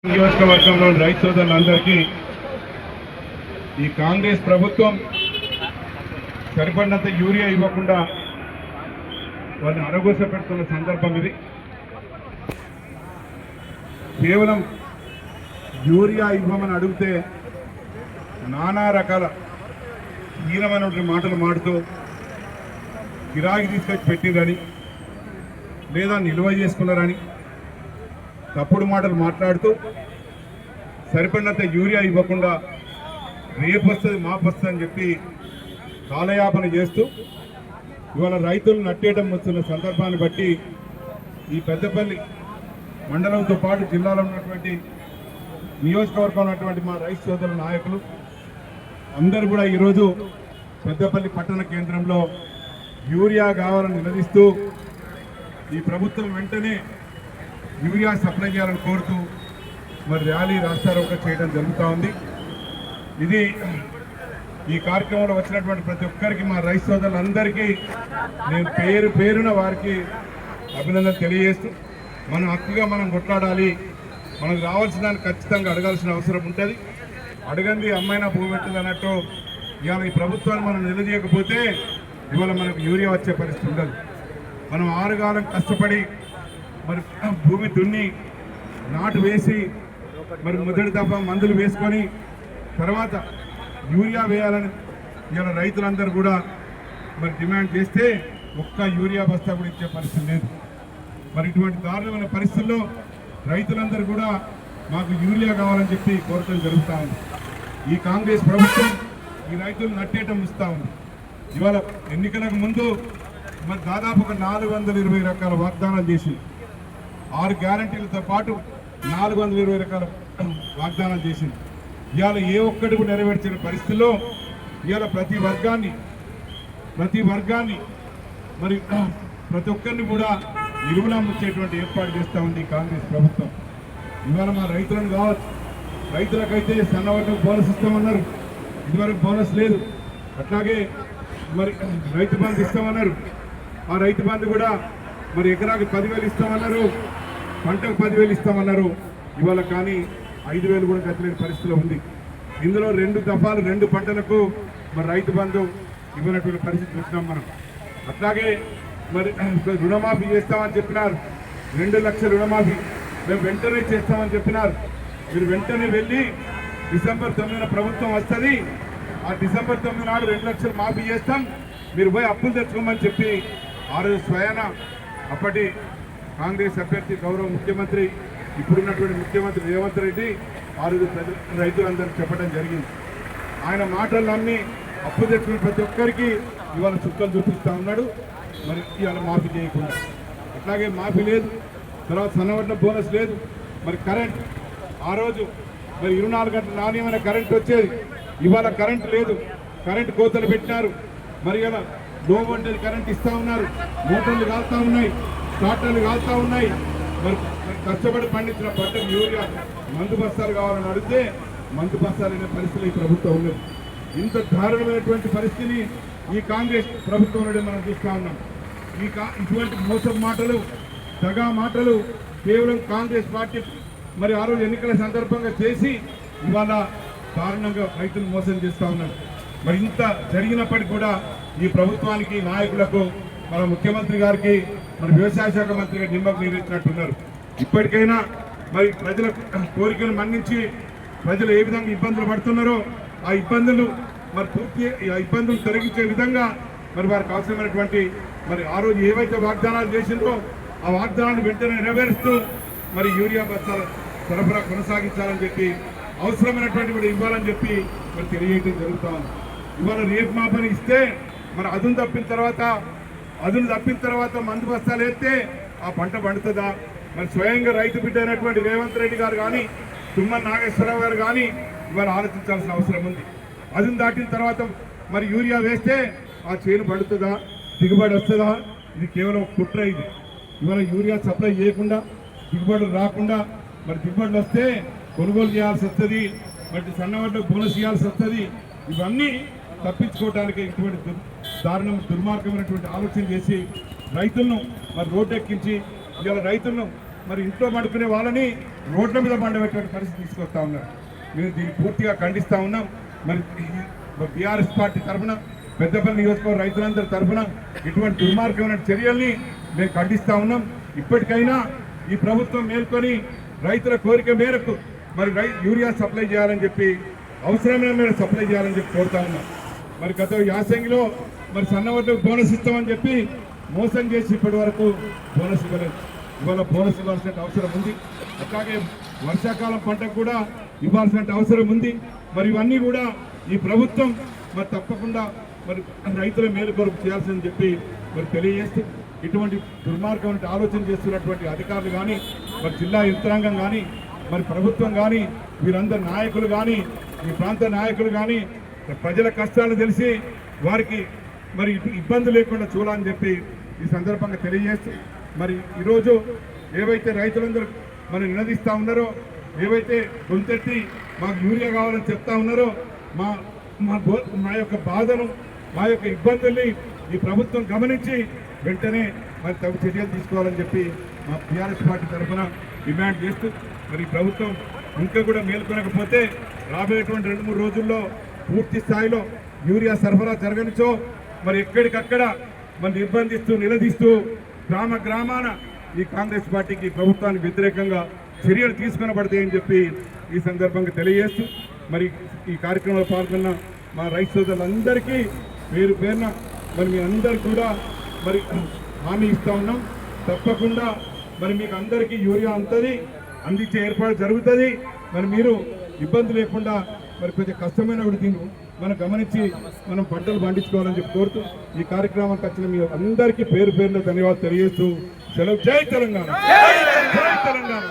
నియోజకవర్గంలోని రైతు సోదరులందరికీ ఈ కాంగ్రెస్ ప్రభుత్వం సరిపడినంత యూరియా ఇవ్వకుండా వాళ్ళని అరగోస పెడుతున్న సందర్భం ఇది. కేవలం యూరియా ఇవ్వమని అడిగితే నానా రకాల హీనమైనటువంటి మాటలు మాడుతూ గిరాకీ తీసుకొచ్చి పెట్టిందని లేదా నిల్వ చేసుకున్నారని తప్పుడు మాటలు మాట్లాడుతూ సరిపడినంత యూరియా ఇవ్వకుండా రేపు వస్తుంది మాపు వస్తుంది అని చెప్పి కాలయాపన చేస్తూ ఇవాళ రైతులు నట్టేయడం వస్తున్న సందర్భాన్ని బట్టి ఈ పెద్దపల్లి మండలంతో పాటు జిల్లాలో ఉన్నటువంటి నియోజకవర్గంలో ఉన్నటువంటి మా రైతు సోదరుల నాయకులు అందరూ కూడా ఈరోజు పెద్దపల్లి పట్టణ కేంద్రంలో యూరియా కావాలని నిలదీస్తూ ఈ ప్రభుత్వం వెంటనే యూరియా సప్లై చేయాలని కోరుతూ మరి ర్యాలీ రాస్తారోకో చేయడం జరుగుతూ ఉంది. ఇది ఈ కార్యక్రమంలో వచ్చినటువంటి ప్రతి ఒక్కరికి మా రైతు సోదరులందరికీ నేను పేరు పేరున వారికి అభినందన తెలియజేస్తూ మన హక్కుగా మనం కొట్లాడాలి, మనకు రావాల్సిన దాన్ని ఖచ్చితంగా అడగాల్సిన అవసరం ఉంటుంది. అడగంది అమ్మాయినా భూమి పెట్టింది అన్నట్టు ఇవాళ ఈ ప్రభుత్వాన్ని మనం నిలదీయకపోతే ఇవాళ మనకు యూరియా వచ్చే పరిస్థితి ఉండదు. మనం 6 కాలం కష్టపడి మరి భూమి దున్ని నాటు వేసి మరి మొదటి దఫా మందులు వేసుకొని తర్వాత యూరియా వేయాలని ఇవాళ రైతులందరూ కూడా మరి డిమాండ్ చేస్తే ఒక్క యూరియా బస్తా కూడా ఇచ్చే పరిస్థితి లేదు. మరి ఇటువంటి దారుణమైన పరిస్థితుల్లో రైతులందరూ కూడా మాకు యూరియా కావాలని చెప్పి కోరటం జరుగుతూ ఉంది. ఈ కాంగ్రెస్ ప్రభుత్వం ఈ రైతులు నట్టేయటం ఇస్తూ ఉంది. ఇవాళ ఎన్నికలకు ముందు మరి దాదాపు ఒక 420 రకాల వాగ్దానాలు చేసింది. 6 గ్యారంటీలతో పాటు 420 రకాల వాగ్దానాలు చేసింది. ఇవాళ ఏ ఒక్కటి కూడా నెరవేర్చిన పరిస్థితుల్లో ఇవాళ ప్రతి వర్గాన్ని మరి ప్రతి ఒక్కరిని కూడా నిలువునా ముచ్చేటువంటి ఏర్పాటు చేస్తూ ఉంది కాంగ్రెస్ ప్రభుత్వం. ఇవాళ మా రైతులను కావచ్చు, రైతులకైతే సన్నవడ్లకు బోనస్ ఇస్తామన్నారు, ఇదివరకు బోనస్ లేదు. అట్లాగే మరి రైతు బంధు ఇస్తామన్నారు, ఆ రైతు బంధు కూడా మరి ఎకరాకి 10,000 ఇస్తామన్నారు, పంటకు 10,000 ఇస్తామన్నారు. ఇవాళ కానీ 5,000 కూడా కట్టలేని పరిస్థితిలో ఉంది. ఇందులో 2 దఫాలు 2 పంటలకు మరి రైతు బంధు ఇవ్వనటువంటి పరిస్థితి చూస్తున్నాం మనం. అట్లాగే మరి రుణమాఫీ చేస్తామని చెప్పినారు, 2 లక్షల రుణమాఫీ మేము వెంటనే చేస్తామని చెప్పినారు. మీరు వెంటనే వెళ్ళి డిసెంబర్ 9న ప్రభుత్వం వస్తుంది, ఆ డిసెంబర్ 9 నాడు 2 లక్షలు మాఫీ చేస్తాం, మీరు పోయి అప్పులు తెచ్చుకోమని చెప్పి ఆ రోజు స్వయాన అప్పటి కాంగ్రెస్ అభ్యర్థి గౌరవ ముఖ్యమంత్రి ఇప్పుడున్నటువంటి ముఖ్యమంత్రి రేవంత్ రెడ్డి ఆ రోజు రైతులందరూ చెప్పడం జరిగింది. ఆయన మాటలు నమ్మి అప్పు తెచ్చుకున్న ప్రతి ఒక్కరికి ఇవాళ చుక్కలు చూపిస్తూ ఉన్నాడు. మరి ఇవాళ మాఫీ చేయకుండా అట్లాగే మాఫీ లేదు, తర్వాత సన్నవడ్ల బోనస్ లేదు. మరి కరెంట్ ఆ రోజు మరి 24 గంటల నాణ్యమైన కరెంట్ వచ్చేది, ఇవాళ కరెంట్ లేదు, కరెంట్ కోతలు పెట్టినారు. మరి ఇలా లో వోల్టేజ్ కరెంట్ ఇస్తూ ఉన్నారు, మోటార్లు కాలుతూ ఉన్నాయి, స్టార్టర్లు కాలుతూ ఉన్నాయి. మరి కష్టపడి పండించిన పంటకు యూరియా మందు బస్తాలు కావాలని అడిగితే మందు బస్తాలు అనే పరిస్థితులు ఈ ప్రభుత్వం ఉన్నది. ఇంత దారుణమైనటువంటి పరిస్థితిని ఈ కాంగ్రెస్ ప్రభుత్వం నుండి మనం చూస్తూ ఉన్నాం. ఇటువంటి మోసం మాటలు, దగా మాటలు కేవలం కాంగ్రెస్ పార్టీ మరి ఆ రోజు ఎన్నికల సందర్భంగా చేసి ఇవాళ దారుణంగా రైతులు మోసం చేస్తూ ఉన్నారు. మరి ఇంత జరిగినప్పటికీ కూడా ఈ ప్రభుత్వానికి, నాయకులకు, మన ముఖ్యమంత్రి గారికి, మన వ్యవసాయ శాఖ మంత్రి గారు నిమ్మకు నీరెత్తినట్టున్నారు. ఇప్పటికైనా మరి ప్రజల కోరికను మన్నించి ప్రజలు ఏ విధంగా ఇబ్బందులు పడుతున్నారో ఆ ఇబ్బందులు మరి ఆ ఇబ్బందులు తొలగించే విధంగా మరి వారికి అవసరమైనటువంటి మరి ఆ రోజు ఏవైతే వాగ్దానాలు చేసిందో ఆ వాగ్దానాన్ని వెంటనే నెరవేరుస్తూ మరి యూరియా బస్తాల సరఫరా కొనసాగించాలని చెప్పి అవసరమైనటువంటి కూడా ఇవ్వాలని చెప్పి మరి తెలియజేయడం జరుగుతూ ఉంది. ఇవాళ రేపు మాపని ఇస్తే మరి అదును తప్పిన తర్వాత మందు బస్తాలు వేస్తే ఆ పంట పండుతుందా? మరి స్వయంగా రైతు బిడ్డ అయినటువంటి రేవంత్ రెడ్డి గారు కానీ, తుమ్మల నాగేశ్వరరావు గారు కానీ ఇవాళ ఆలోచించాల్సిన అవసరం ఉంది. అదును దాటిన తర్వాత మరి యూరియా వేస్తే ఆ చేను పండుతుందా, దిగుబడి వస్తుందా? ఇది కేవలం కుట్ర. ఇది ఇవాళ యూరియా సప్లై చేయకుండా దిగుబడులు రాకుండా మరి దిగుబడులు వస్తే కొనుగోలు చేయాల్సి వస్తుంది, మరి సన్నవాళ్ళకు బోనస్ ఇవ్వాల్సి వస్తుంది. ఇవన్నీ తప్పించుకోవడానికి ఇటువంటి దుర్మార్గమైనటువంటి ఆలోచన చేసి రైతులను మరి రోడ్డెక్కించి ఇవాళ రైతులను మరి ఇంట్లో పడుకునే వాళ్ళని రోడ్ల మీద పండబెట్టే పరిస్థితి తీసుకొస్తా ఉన్నారు. మేము దీన్ని పూర్తిగా ఖండిస్తా ఉన్నాం. మరి బీఆర్ఎస్ పార్టీ తరఫున పెద్దపల్లి నియోజకవర్గ రైతులందరి తరఫున ఇటువంటి దుర్మార్గమైన చర్యల్ని మేము ఖండిస్తా ఉన్నాం. ఇప్పటికైనా ఈ ప్రభుత్వం మేల్కొని రైతుల కోరిక మేరకు మరి యూరియా సప్లై చేయాలని చెప్పి అవసరమైన మేర సప్లై చేయాలని చెప్పి కోరుతా ఉన్నాం. మరి గత యాసంగిలో మరి సన్నవడ్లకు బోనస్ ఇస్తామని చెప్పి మోసం చేసి ఇప్పటి వరకు బోనస్ ఇవ్వలేదు. ఇవాళ బోనస్ ఇవ్వాల్సిన అవసరం ఉంది. అట్లాగే వర్షాకాలం పంటకు కూడా ఇవ్వాల్సిన అవసరం ఉంది. మరి ఇవన్నీ కూడా ఈ ప్రభుత్వం మరి తప్పకుండా మరి రైతుల మేలు కొరకు చేయాల్సిందని చెప్పి మరి తెలియజేస్తూ ఇటువంటి దుర్మార్గమైన ఆలోచన చేస్తున్నటువంటి అధికారులు కానీ మరి జిల్లా యంత్రాంగం కానీ మరి ప్రభుత్వం కానీ వీరందరి నాయకులు కానీ ఈ ప్రాంత నాయకులు కానీ ప్రజల కష్టాలు తెలిసి వారికి మరి ఇబ్బంది లేకుండా చూడాలని చెప్పి ఈ సందర్భంగా తెలియజేస్తూ మరి ఈరోజు ఏవైతే రైతులందరూ మరి నినదిస్తూ ఉన్నారో, ఏవైతే గొంతెత్తి మాకు యూరియా కావాలని చెప్తా ఉన్నారో మా యొక్క బాధను మా యొక్క ఇబ్బందుల్ని ఈ ప్రభుత్వం గమనించి వెంటనే మరి తగు చర్యలు తీసుకోవాలని చెప్పి మా టీఆర్ఎస్ పార్టీ తరఫున డిమాండ్ చేస్తూ మరి ప్రభుత్వం ఇంకా కూడా మేల్కొనకపోతే రాబోయేటువంటి 2-3 రోజుల్లో పూర్తి స్థాయిలో యూరియా సరఫరా జరగనిచో మరి ఎక్కడికక్కడ మరి నిర్బంధిస్తూ నిలదీస్తూ గ్రామ గ్రామాన ఈ కాంగ్రెస్ పార్టీకి ప్రభుత్వానికి వ్యతిరేకంగా చర్యలు తీసుకొనబడతాయని చెప్పి ఈ సందర్భంగా తెలియజేస్తూ మరి ఈ కార్యక్రమంలో పాల్గొన్న మా రైతు సోదరులందరికీ పేరు పేరున మరి మీ అందరికీ కూడా మరి హామీ ఇస్తూ ఉన్నాం. తప్పకుండా మరి మీకు అందరికీ యూరియా అందించే ఏర్పాటు జరుగుతుంది. మరి మీరు ఇబ్బంది లేకుండా మరి కొంచెం కష్టమైన కూడా దీన్ని మనం గమనించి మనం పంటలు పండించుకోవాలని చెప్పి కోరుతూ ఈ కార్యక్రమానికి వచ్చిన మీ అందరికీ పేరు పేరున ధన్యవాదాలు తెలియజేస్తూ సెలవు. జై తెలంగాణ, జై తెలంగాణ.